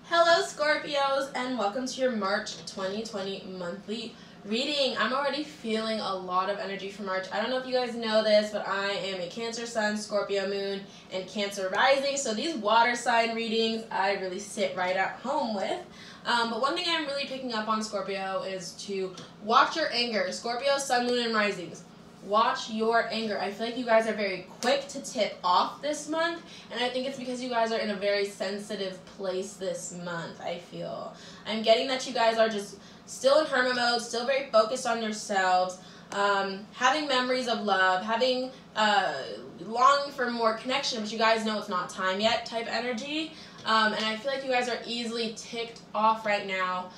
Hello Scorpios, and welcome to your March 2020 monthly reading. I'm already feeling a lot of energy for March. I don't know if you guys know this, but I am a Cancer Sun, Scorpio Moon, and Cancer Rising. So these water sign readings I really sit right at home with. But one thing I'm really picking up on, Scorpio, is to watch your anger. Scorpio, Sun, Moon, and Risings. Watch your anger. I feel like you guys are very quick to tip off this month, and I think it's because you guys are in a very sensitive place this month. I'm getting that you guys are just still in hermit mode, still very focused on yourselves, having memories of love, having longing for more connection, but you guys know it's not time yet type energy. And I feel like you guys are easily ticked off right now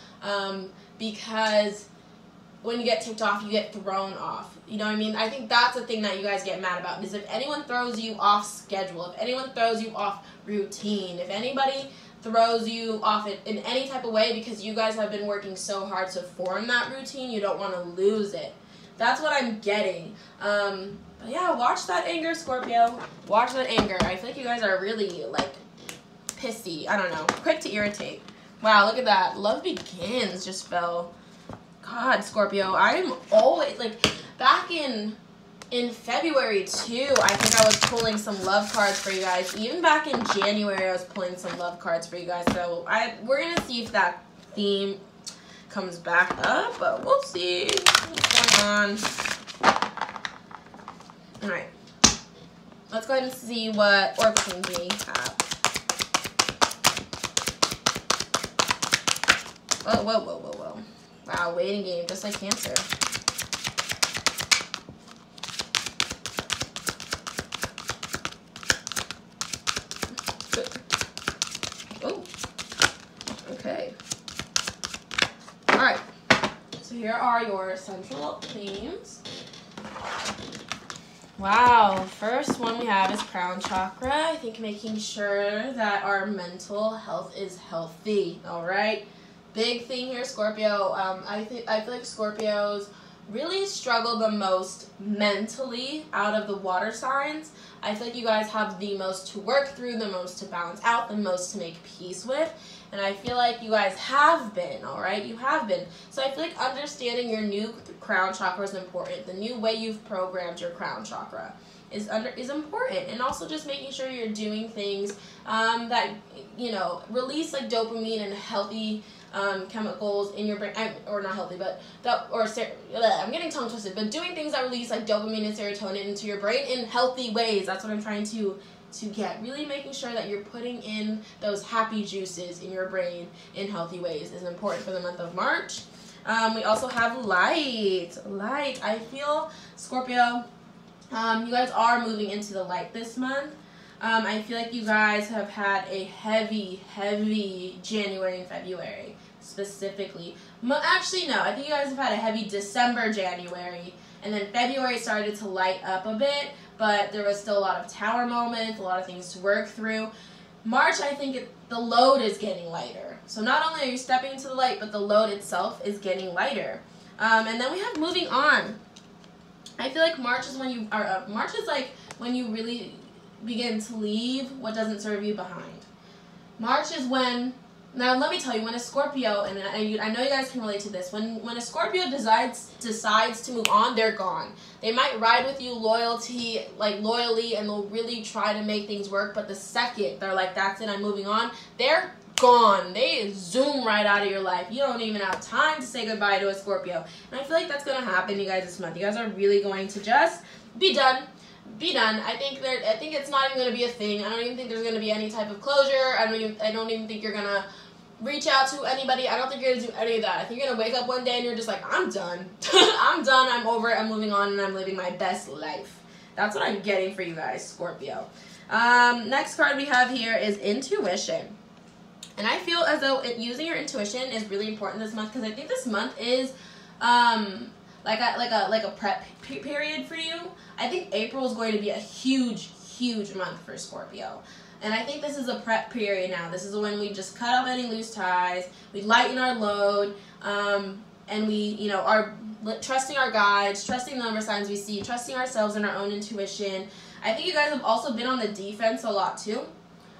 because when you get ticked off, you get thrown off. You know what I mean? I think that's the thing that you guys get mad about, is if anyone throws you off schedule, if anyone throws you off routine, if anybody throws you off in any type of way because you guys have been working so hard to form that routine, you don't want to lose it. That's what I'm getting. But yeah, watch that anger, Scorpio. Watch that anger. I feel like you guys are really, like, pissy. I don't know. Quick to irritate. Wow, look at that. Love Begins just fell. God, Scorpio, I'm always, like, back in February, too, I think I was pulling some love cards for you guys. Even back in January, I was pulling some love cards for you guys. So we're going to see if that theme comes back up, but we'll see what's going on. All right. Let's go ahead and see what Oracle Kings we have. Whoa, whoa, whoa, whoa, whoa. Wow, waiting game, just like Cancer. Oh, okay. All right, so here are your central themes. Wow, first one we have is crown chakra. I think making sure that our mental health is healthy, all right? Big thing here, Scorpio. I feel like Scorpios really struggle the most mentally out of the water signs. I feel like you guys have the most to work through, the most to balance out, the most to make peace with. And I feel like you guys have been, all right? You have been. So I feel like understanding your new crown chakra is important. The new way you've programmed your crown chakra is important. And also just making sure you're doing things that, you know, release like dopamine and healthy chemicals in your brain, or not healthy, but I'm getting tongue twisted, but doing things that release like dopamine and serotonin into your brain in healthy ways. That's what I'm trying to get. Really making sure that you're putting in those happy juices in your brain in healthy ways is important for the month of March. We also have light. I feel, Scorpio, you guys are moving into the light this month. I feel like you guys have had a heavy January and February, specifically. Actually, no, I think you guys have had a heavy December, January, and then February started to light up a bit, but there was still a lot of tower moments, a lot of things to work through. March, I think the load is getting lighter. So not only are you stepping into the light, but the load itself is getting lighter. And then we have moving on. I feel like March is when March is like when you really begin to leave what doesn't serve you behind. March is when, now let me tell you, when a Scorpio, and I know you guys can relate to this, when a Scorpio decides to move on, they're gone. They might ride with you loyally, and they'll really try to make things work, but the second they're like, that's it, I'm moving on, they're gone. They zoom right out of your life. You don't even have time to say goodbye to a Scorpio. And I feel like that's going to happen, you guys, this month. You guys are really going to just be done. I think it's not even going to be a thing. I don't even think there's going to be any type of closure. I don't even think you're going to reach out to anybody. I don't think you're going to do any of that. I think you're going to wake up one day and you're just like, I'm done. I'm done. I'm over it. I'm moving on and I'm living my best life. That's what I'm getting for you guys, Scorpio. Next card we have here is intuition. And I feel as though using your intuition is really important this month, because I think this month is like a prep period for you. I think April is going to be a huge month for Scorpio. And I think this is a prep period now. This is when we just cut off any loose ties, we lighten our load, and we, you know, are trusting our guides, trusting the number signs we see, trusting ourselves and our own intuition. I think you guys have also been on the defense a lot too.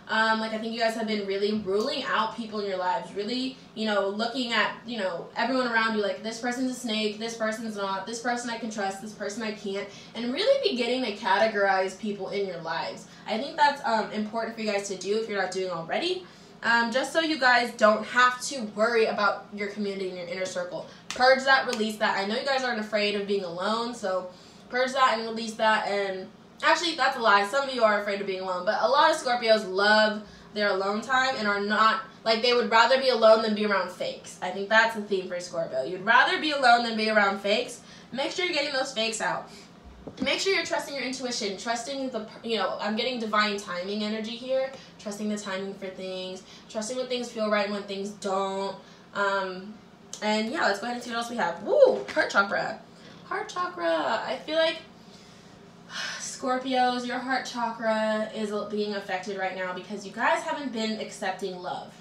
Like, I think you guys have been really ruling out people in your lives, really, you know, looking at, you know, everyone around you, like, this person's a snake, this person's not, this person I can trust, this person I can't, and really beginning to categorize people in your lives. I think that's important for you guys to do if you're not doing already, just so you guys don't have to worry about your community and your inner circle. Purge that, release that. I know you guys aren't afraid of being alone, so purge that and release that. And actually, that's a lie. Some of you are afraid of being alone, but a lot of Scorpios love their alone time and are not, like, they would rather be alone than be around fakes. I think that's the theme for Scorpio. You'd rather be alone than be around fakes. Make sure you're getting those fakes out. Make sure you're trusting your intuition, trusting the, you know, I'm getting divine timing energy here, trusting the timing for things, trusting when things feel right and when things don't. And yeah, let's go ahead and see what else we have. Woo, heart chakra. Heart chakra. I feel like Scorpios, your heart chakra is being affected right now because you guys haven't been accepting love.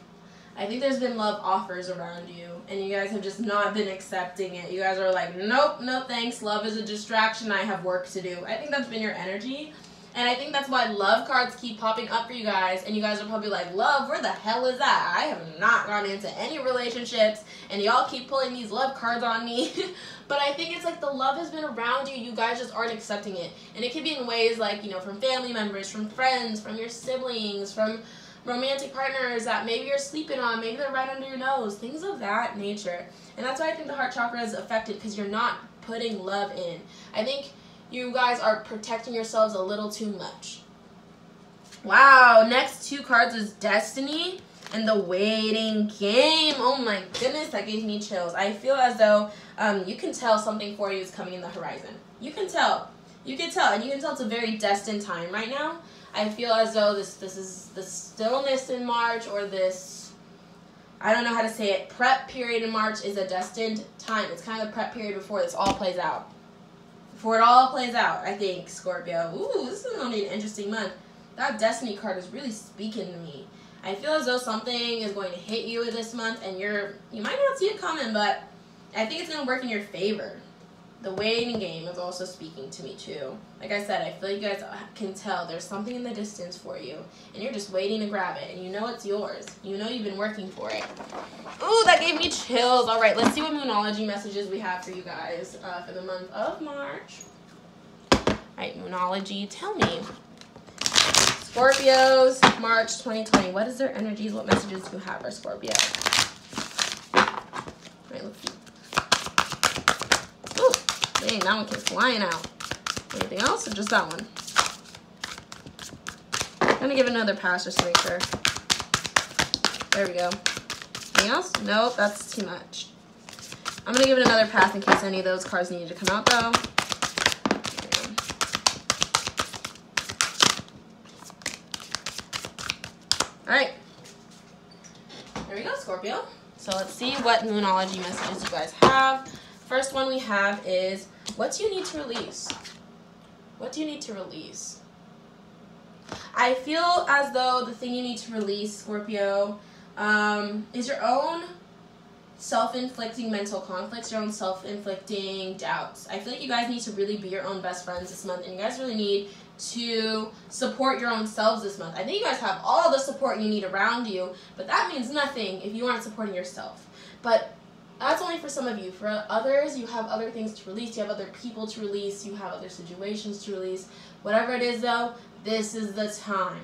I think there's been love offers around you, and you guys have just not been accepting it. You guys are like, nope, no thanks, love is a distraction, I have work to do. I think that's been your energy, and I think that's why love cards keep popping up for you guys, and you guys are probably like, love, where the hell is that? I have not gone into any relationships, and y'all keep pulling these love cards on me. But I think it's like the love has been around you, you guys just aren't accepting it. And it can be in ways like, you know, from family members, from friends, from your siblings, from romantic partners that maybe you're sleeping on, maybe they're right under your nose, things of that nature. And that's why I think the heart chakra is affected, because you're not putting love in. I think you guys are protecting yourselves a little too much. Wow, next two cards is Destiny and the Waiting Game. Oh my goodness, that gave me chills. I feel as though you can tell something for you is coming in the horizon. You can tell. You can tell, and you can tell it's a very destined time right now. I feel as though this is the stillness in March, or this, I don't know how to say it, prep period in March is a destined time. It's kind of the prep period before this all plays out. Before it all plays out, I think, Scorpio. Ooh, this is going to be an interesting month. That Destiny card is really speaking to me. I feel as though something is going to hit you this month, and you might not see it coming, but I think it's going to work in your favor. The Waiting Game is also speaking to me too. Like I said, I feel like you guys can tell there's something in the distance for you, and you're just waiting to grab it, and you know it's yours. You know you've been working for it. Ooh, that gave me chills. All right, let's see what Moonology messages we have for you guys for the month of March. All right, Moonology, tell me. Scorpios, March 2020. What is their energies? What messages do you have for Scorpio? All right, let's see. Dang, that one keeps flying out. Anything else, or just that one? I'm gonna give another pass just to make sure. There we go. Anything else? Nope, that's too much. I'm gonna give it another pass in case any of those cards needed to come out though. Alright. There we go, Scorpio. So let's see what Moonology messages you guys have. First one we have is, what do you need to release? What do you need to release? I feel as though the thing you need to release, Scorpio, is your own self-inflicting mental conflicts, your own self-inflicting doubts. I feel like you guys need to really be your own best friends this month, and you guys really need to support your own selves this month. I think you guys have all the support you need around you, but that means nothing if you aren't supporting yourself. But that's only for some of you. For others, you have other things to release. You have other people to release. You have other situations to release. Whatever it is, though, this is the time.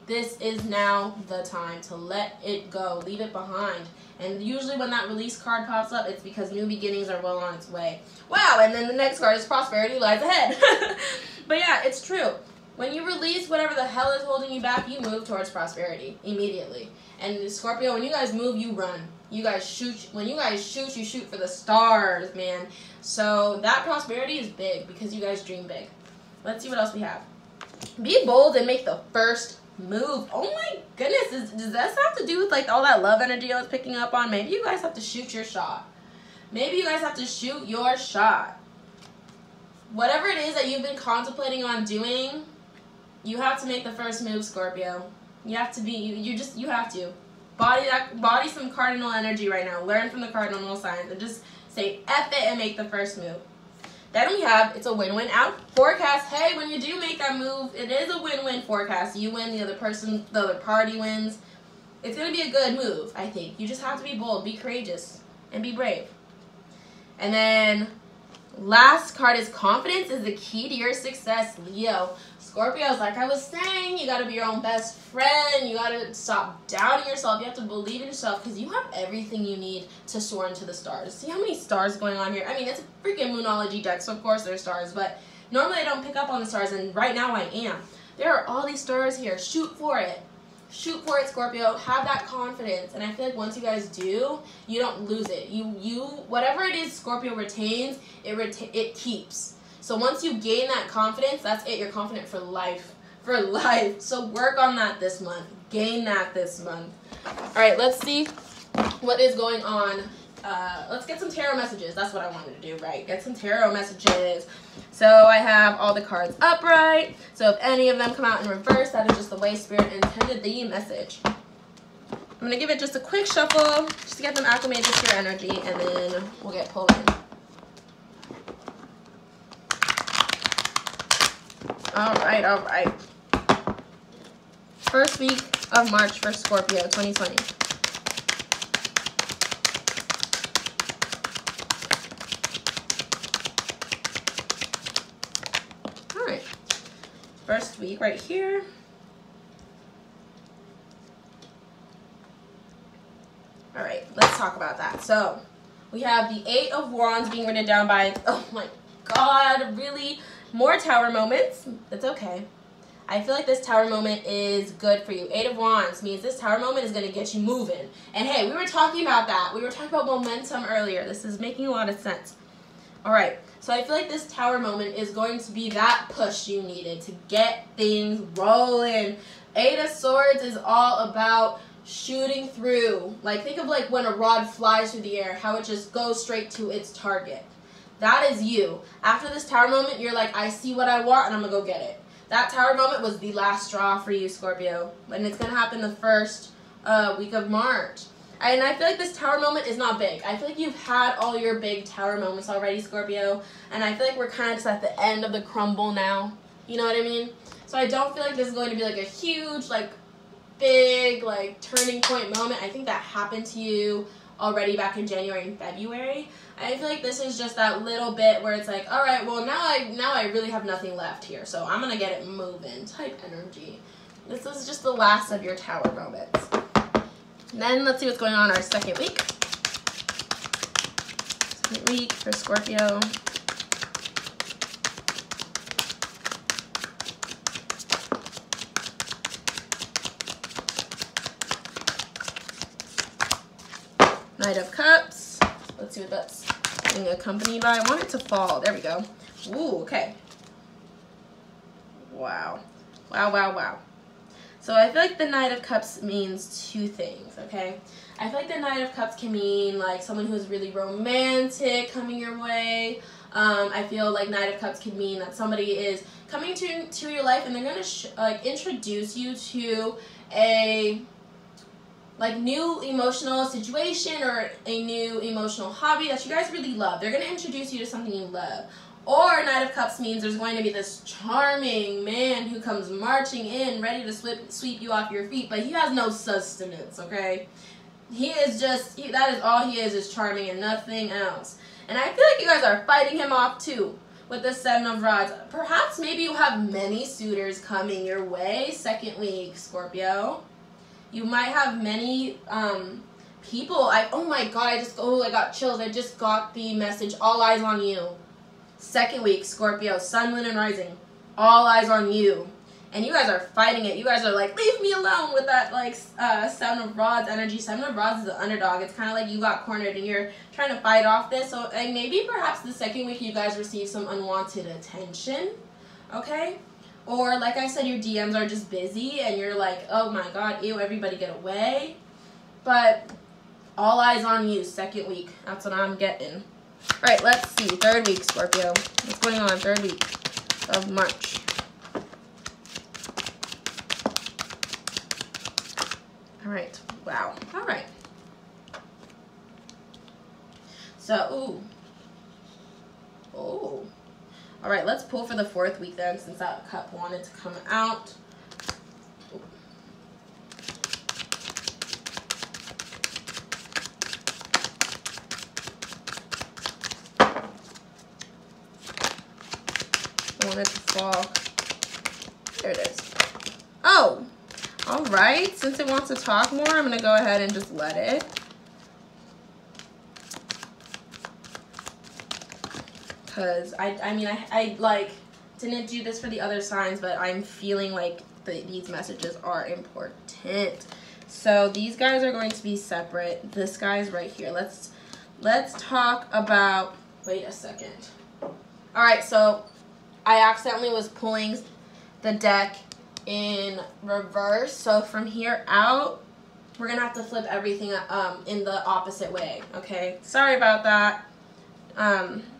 This is now the time to let it go. Leave it behind. And usually when that release card pops up, it's because new beginnings are well on its way. Wow, and then the next card is prosperity lies ahead. But yeah, it's true. When you release whatever the hell is holding you back, you move towards prosperity immediately. And Scorpio, when you guys move, you run. You guys shoot. When you guys shoot, you shoot for the stars, man. So that prosperity is big because you guys dream big. Let's see what else we have. Be bold and make the first move. Oh my goodness. Does that have to do with like all that love energy I was picking up on? Maybe you guys have to shoot your shot. Maybe you guys have to shoot your shot. Whatever it is that you've been contemplating on doing, you have to make the first move, Scorpio. You have to be, you have to. Body some cardinal energy right now. Learn from the cardinal signs and just say F it and make the first move. Then we have, it's a win-win out forecast. Hey, when you do make that move, it is a win-win forecast. You win, the other party wins. It's going to be a good move, I think. You just have to be bold, be courageous, and be brave. And then last card is confidence is the key to your success, Leo. Scorpios, like I was saying, you got to be your own best friend. You got to stop doubting yourself. You have to believe in yourself because you have everything you need to soar into the stars. See how many stars going on here? I mean, it's a freaking Moonology deck, so of course there's stars, but normally I don't pick up on the stars, and right now I am. There are all these stars here. Shoot for it. Shoot for it, Scorpio. Have that confidence. And I feel like once you guys do, you don't lose it. Whatever it is Scorpio retains, it keeps. So once you gain that confidence, that's it. You're confident for life. For life. So work on that this month. Gain that this month. All right, let's see what is going on. Let's get some tarot messages. That's what I wanted to do, right? Get some tarot messages. So I have all the cards upright. So if any of them come out in reverse, that is just the way Spirit intended the message. I'm going to give it just a quick shuffle just to get them acclimated to your energy, and then we'll get pulling. All right, all right. First week of March for Scorpio 2020. All right. First week right here. All right, let's talk about that. So we have the 8 of Wands being written down by, oh my God, really? More tower moments. It's okay. I feel like this tower moment is good for you. 8 of Wands means this tower moment is going to get you moving. And hey, we were talking about that. We were talking about momentum earlier. This is making a lot of sense. All right. So I feel like this tower moment is going to be that push you needed to get things rolling. 8 of Swords is all about shooting through. Like, think of like when a rod flies through the air, how it just goes straight to its target. That is you. After this tower moment, you're like, I see what I want and I'm going to go get it. That tower moment was the last straw for you, Scorpio. And it's going to happen the first week of March. And I feel like this tower moment is not big. I feel like you've had all your big tower moments already, Scorpio. And I feel like we're kind of just at the end of the crumble now. You know what I mean? So I don't feel like this is going to be like a huge, like, big, like, turning point moment. I think that happened to you already back in January and February. I feel like this is just that little bit where it's like, all right, well, now I really have nothing left here, so I'm going to get it moving type energy. This is just the last of your tower moments. And then let's see what's going on our second week. Second week for Scorpio. Knight of Cups. Let's see what that's being accompanied by. I want it to fall. There we go. Ooh, okay. Wow. Wow, wow, wow. So I feel like the Knight of Cups means two things, okay? I feel like the Knight of Cups can mean like someone who's really romantic coming your way. I feel like Knight of Cups can mean that somebody is coming to your life and they're going to like introduce you to a like new emotional situation or a new emotional hobby that you guys really love. They're going to introduce you to something you love. Or Knight of Cups means there's going to be this charming man who comes marching in ready to sweep you off your feet, but he has no sustenance, okay? He is just, that is all he is charming and nothing else. And I feel like you guys are fighting him off too with the 7 of Rods. Perhaps maybe you have many suitors coming your way second week, Scorpio. You might have many people. Oh my God, I got chills. I just got the message, all eyes on you. Second week, Scorpio, Sun, Moon, and Rising. All eyes on you. And you guys are fighting it. You guys are like, leave me alone with that, like, 7 of Rods energy. 7 of Rods is the underdog. It's kind of like you got cornered and you're trying to fight off this. So like, maybe perhaps the second week you guys receive some unwanted attention. Okay? Or like I said, your DMs are just busy and you're like, oh my God, ew, everybody get away. But all eyes on you, second week. That's what I'm getting. All right, let's see. Third week, Scorpio. What's going on? Third week of March. All right. Wow. All right. So, ooh. Oh, All right, let's pull for the 4th week then, since that cup wanted to come out. I want it to fall. There it is. Oh, all right. Since it wants to talk more, I'm going to go ahead and just let it. Because I like didn't do this for the other signs, but I'm feeling like these messages are important. So these guys are going to be separate. This guy's right here. Let's talk about, wait a second. All right, so I accidentally was pulling the deck in reverse. So from here out, we're going to have to flip everything in the opposite way, okay? Sorry about that.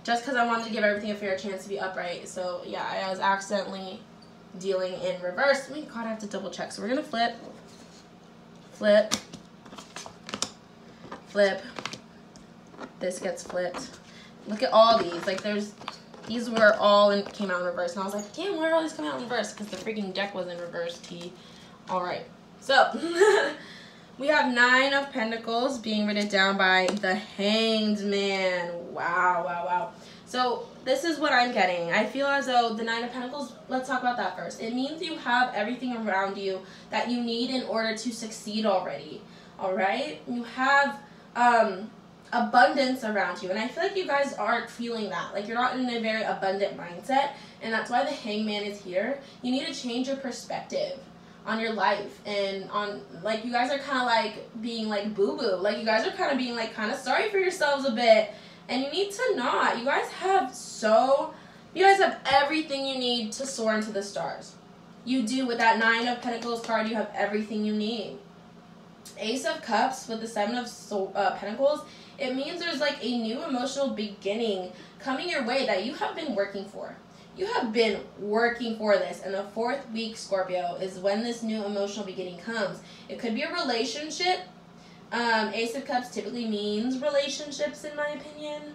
Just because I wanted to give everything a fair chance to be upright. So yeah, I was accidentally dealing in reverse. Oh my God, I have to double check. So we're going to flip, flip, flip. This gets flipped. Look at all these. Like these were all came out in reverse. And I was like, damn, why are all these coming out in reverse? Because the freaking deck was in reverse, T. All right. So we have 9 of Pentacles being written down by the Hanged Man. Wow, wow, wow. So this is what I'm getting. I feel as though the 9 of Pentacles, let's talk about that first. It means you have everything around you that you need in order to succeed already. All right? You have abundance around you. And I feel like you guys aren't feeling that. Like you're not in a very abundant mindset. And that's why the Hangman is here. You need to change your perspective on your life, and on, like, you guys are kind of like being like boo-boo. Like you guys are kind of being like kind of sorry for yourselves a bit. And you need to not. You guys have everything you need to soar into the stars. You do. With that 9 of Pentacles card, you have everything you need. Ace of Cups with the 7 of Pentacles, it means there's like a new emotional beginning coming your way that you have been working for. You have been working for this, and the 4th week, Scorpio, is when this new emotional beginning comes. It could be a relationship. Ace of Cups typically means relationships, in my opinion.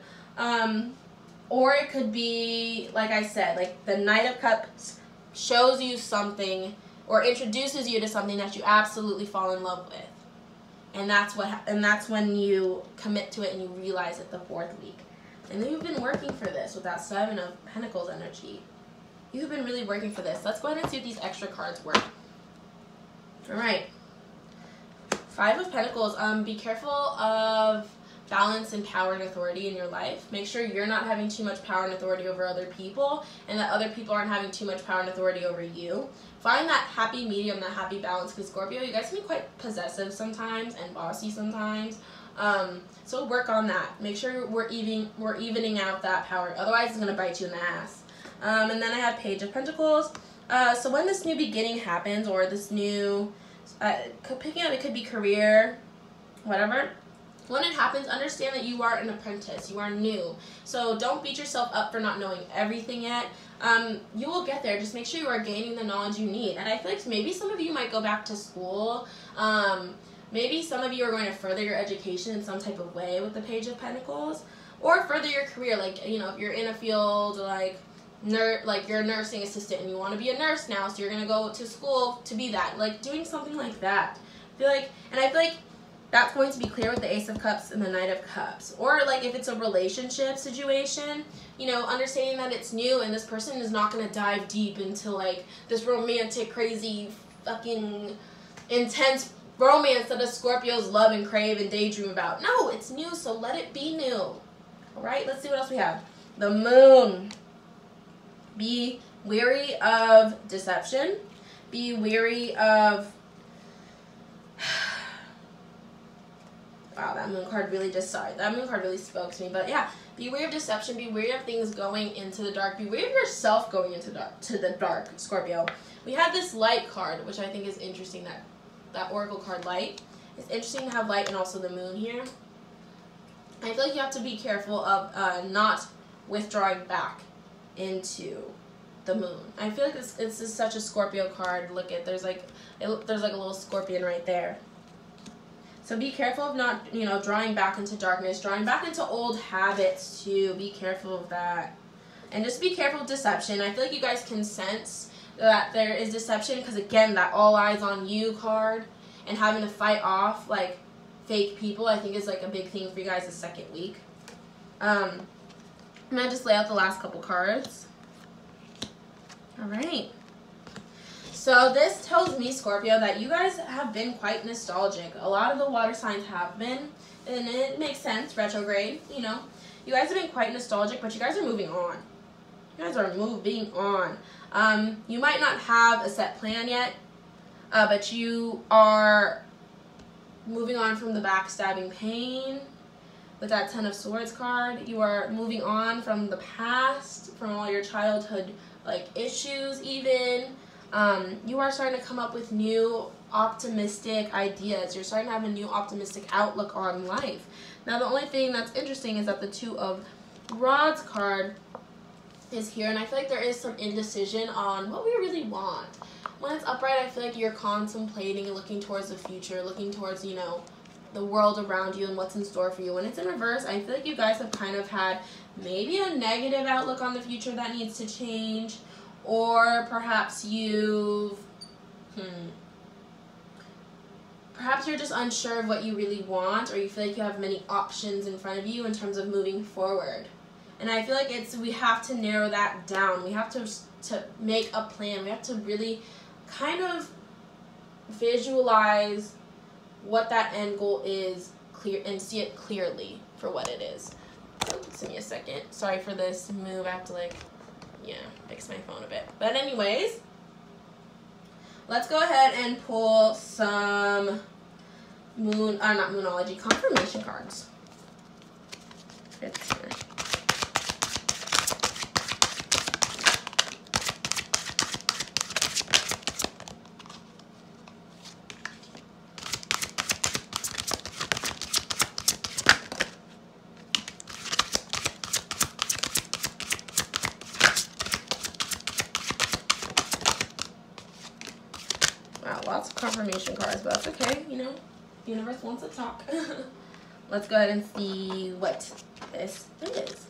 Or it could be, like I said, like the Knight of Cups shows you something or introduces you to something that you absolutely fall in love with. And that's when you commit to it and you realize it the 4th week. And then you've been working for this with that 7 of Pentacles energy. You've been really working for this. Let's go ahead and see what these extra cards work. All right. 5 of Pentacles. Be careful of balance and power and authority in your life. Make sure you're not having too much power and authority over other people, and that other people aren't having too much power and authority over you. Find that happy medium, that happy balance, because Scorpio, you guys can be quite possessive sometimes and bossy sometimes. So work on that. Make sure we're evening out that power. Otherwise, it's going to bite you in the ass. And then I have Page of Pentacles. So when this new beginning happens, or this new, picking up, it could be career, whatever. When it happens, understand that you are an apprentice. You are new. So don't beat yourself up for not knowing everything yet. You will get there. Just make sure you are gaining the knowledge you need. And I feel like maybe some of you might go back to school. Maybe some of you are going to further your education in some type of way with the Page of Pentacles, or further your career. Like, you know, if you're in a field like you're a nursing assistant and you want to be a nurse now, so you're going to go to school to be that. Like doing something like that. I feel like that's going to be clear with the Ace of Cups and the Knight of Cups. Or like if it's a relationship situation, you know, understanding that it's new and this person is not going to dive deep into like this romantic, crazy, fucking intense romance that a Scorpios love and crave and daydream about. No, it's new, so let it be new. All right, let's see what else we have. The Moon. Be wary of deception. Be wary of... Wow, that Moon card really that Moon card really spoke to me. But yeah, be wary of deception. Be wary of things going into the dark. Be wary of yourself going into the dark, Scorpio. We have this Light card, which I think is interesting, that Oracle card Light. It's interesting to have Light and also the Moon here. I feel like you have to be careful of not withdrawing back into the Moon. I feel like this is such a Scorpio card. Look at, there's like a little scorpion right there. So be careful of not, you know, drawing back into darkness, drawing back into old habits too. Be careful of that. And just be careful with deception. I feel like you guys can sense that there is deception because, again, that all eyes on you card and having to fight off, like, fake people, I think is, like, a big thing for you guys this second week. I'm going to just lay out the last couple cards. All right. So this tells me, Scorpio, that you guys have been quite nostalgic. A lot of the water signs have been, and it makes sense, retrograde, you know. You guys have been quite nostalgic, but you guys are moving on. You guys are moving on. You might not have a set plan yet, but you are moving on from the backstabbing pain with that Ten of Swords card. You are moving on from the past, from all your childhood like issues even. You are starting to come up with new optimistic ideas. You're starting to have a new optimistic outlook on life. Now the only thing that's interesting is that the Two of Rods card is here, and I feel like there is some indecision on what we really want. When it's upright, I feel like you're contemplating and looking towards the future, looking towards, you know, the world around you and what's in store for you. When it's in reverse, I feel like you guys have kind of had maybe a negative outlook on the future that needs to change, or perhaps you've perhaps you're just unsure of what you really want, or you feel like you have many options in front of you in terms of moving forward. And I feel like we have to narrow that down. We have to make a plan. We have to really kind of visualize what that end goal is clear and see it clearly for what it is. So, give me a second. Sorry for this move. I have to fix my phone a bit. But anyways, let's go ahead and pull some not Moonology, confirmation cards. It's here. Wow, lots of confirmation cards, but that's okay, you know, the universe wants to talk. Let's go ahead and see what this is.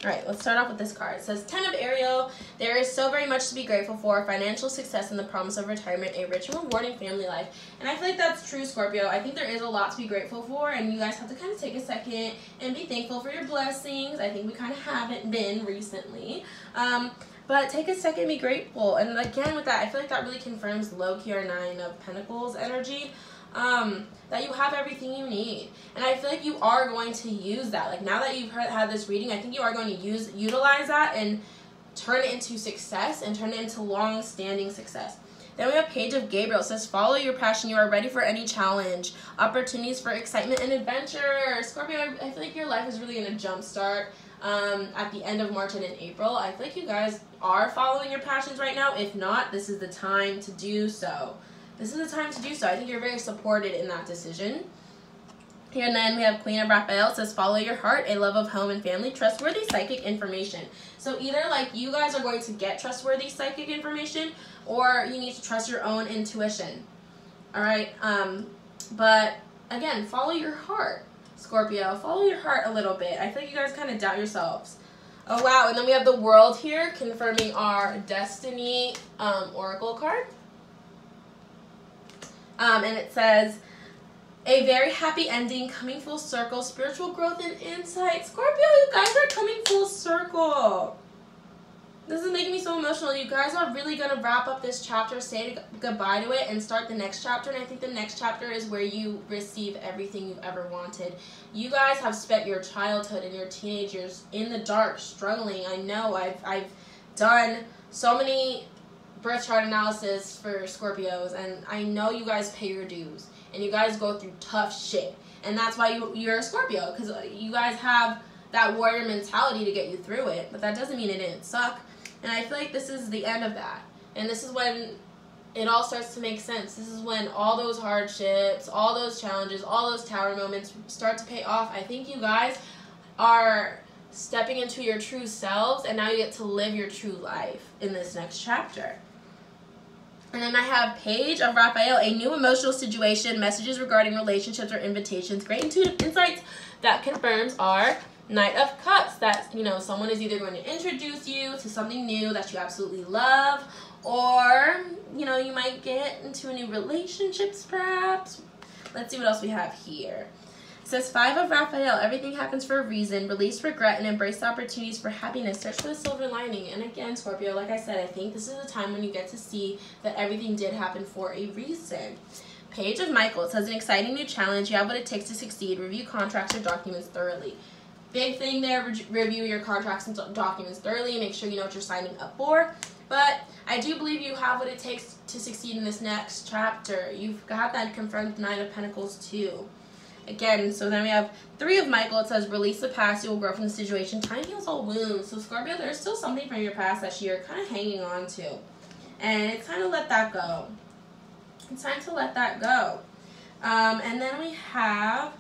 Alright, let's start off with this card. It says, 10 of Ariel, there is so very much to be grateful for, financial success and the promise of retirement, a rich and rewarding family life. And I feel like that's true, Scorpio. I think there is a lot to be grateful for, and you guys have to kind of take a second and be thankful for your blessings. I think we kind of haven't been recently. But take a second and be grateful. And again, with that, I feel like that really confirms low-key or Nine of Pentacles energy. That you have everything you need, and I feel like you are going to use that. Like, now that you've had this reading, I think you are going to utilize that and turn it into success and turn it into long-standing success. Then we have Page of Gabriel. It says, follow your passion. You are ready for any challenge. Opportunities for excitement and adventure. Scorpio, I feel like your life is really in a jump start at the end of March and in April. I feel like you guys are following your passions right now. If not, this is the time to do so. This is the time to do so. I think you're very supported in that decision. Here, and then we have Queen of Raphael. It says, follow your heart, a love of home and family, trustworthy psychic information. So either, like, you guys are going to get trustworthy psychic information, or you need to trust your own intuition. All right? But, again, follow your heart, Scorpio. Follow your heart a little bit. I feel like you guys kind of doubt yourselves. Oh, wow. And then we have the World here, confirming our Destiny Oracle card. And it says, a very happy ending, coming full circle, spiritual growth and insight. Scorpio, you guys are coming full circle. This is making me so emotional. You guys are really going to wrap up this chapter, say goodbye to it, and start the next chapter. And I think the next chapter is where you receive everything you've ever wanted. You guys have spent your childhood and your teenage years in the dark, struggling. I know I've done so many birth chart analysis for Scorpios, and I know you guys pay your dues, and you guys go through tough shit, and that's why you're a Scorpio, because you guys have that warrior mentality to get you through it, but that doesn't mean it didn't suck. And I feel like this is the end of that, and this is when it all starts to make sense. This is when all those hardships, all those challenges, all those tower moments start to pay off. I think you guys are stepping into your true selves, and now you get to live your true life in this next chapter. And then I have Page of Raphael, a new emotional situation, messages regarding relationships or invitations, great intuitive insights that confirms our Knight of Cups, that, you know, someone is either going to introduce you to something new that you absolutely love, or, you know, you might get into a new relationships perhaps. Let's see what else we have here. It says 5 of Raphael, everything happens for a reason, release regret and embrace the opportunities for happiness, search for the silver lining. And again, Scorpio, like I said, I think this is a time when you get to see that everything did happen for a reason. Page of Michael, it says an exciting new challenge, you have what it takes to succeed, review contracts or documents thoroughly. Big thing there, review your contracts and documents thoroughly, make sure you know what you're signing up for. But I do believe you have what it takes to succeed in this next chapter. You've got that confirmed with 9 of Pentacles too. Again, so then we have 3 of Michael. It says, release the past, you will grow from the situation. Time heals all wounds. So Scorpio, there's still something from your past that you're kind of hanging on to. And it's time to let that go. It's time to let that go. And then we have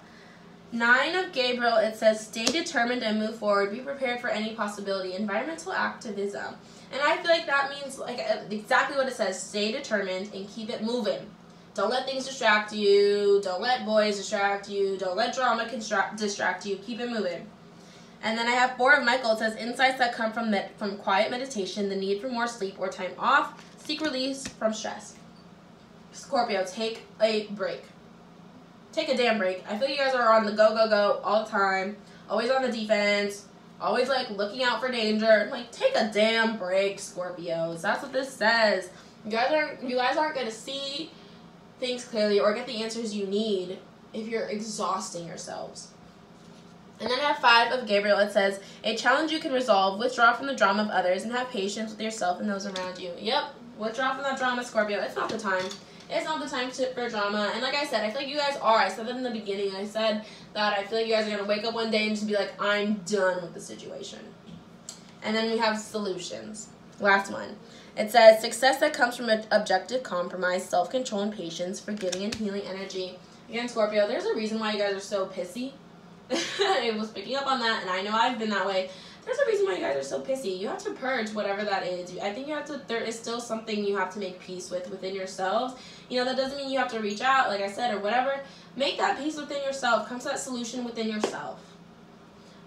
9 of Gabriel. It says, stay determined and move forward. Be prepared for any possibility. Environmental activism. And I feel like that means like exactly what it says. Stay determined and keep it moving. Don't let things distract you. Don't let boys distract you. Don't let drama distract you. Keep it moving. And then I have 4 of Michael. It says, insights that come from quiet meditation, the need for more sleep or time off, seek release from stress. Scorpio, take a break. Take a damn break. I feel you guys are on the go, go, go all the time. Always on the defense. Always, like, looking out for danger. Like, take a damn break, Scorpios. That's what this says. You guys aren't going to see things clearly or get the answers you need if you're exhausting yourselves. And then I have 5 of Gabriel. It says, a challenge you can resolve, withdraw from the drama of others, and have patience with yourself and those around you. Yep, withdraw from that drama, Scorpio. It's not the time. It's not the time for drama. And like I said, I feel like you guys are. I said that in the beginning. I said that I feel like you guys are going to wake up one day and just be like, I'm done with the situation. And then we have solutions. Last one. It says, success that comes from objective compromise, self-control and patience, forgiving and healing energy. Again, Scorpio, there's a reason why you guys are so pissy. I was picking up on that, and I know I've been that way. There's a reason why you guys are so pissy. You have to purge whatever that is. I think there is still something you have to make peace with within yourselves. You know, that doesn't mean you have to reach out, like I said, or whatever. Make that peace within yourself. Come to that solution within yourself.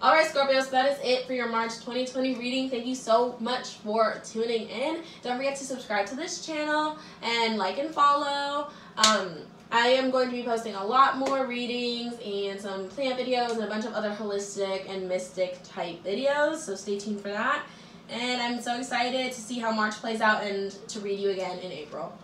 Alright, Scorpio, so that is it for your March 2020 reading. Thank you so much for tuning in. Don't forget to subscribe to this channel and like and follow. I am going to be posting a lot more readings and some plant videos and a bunch of other holistic and mystic type videos, so stay tuned for that. And I'm so excited to see how March plays out and to read you again in April.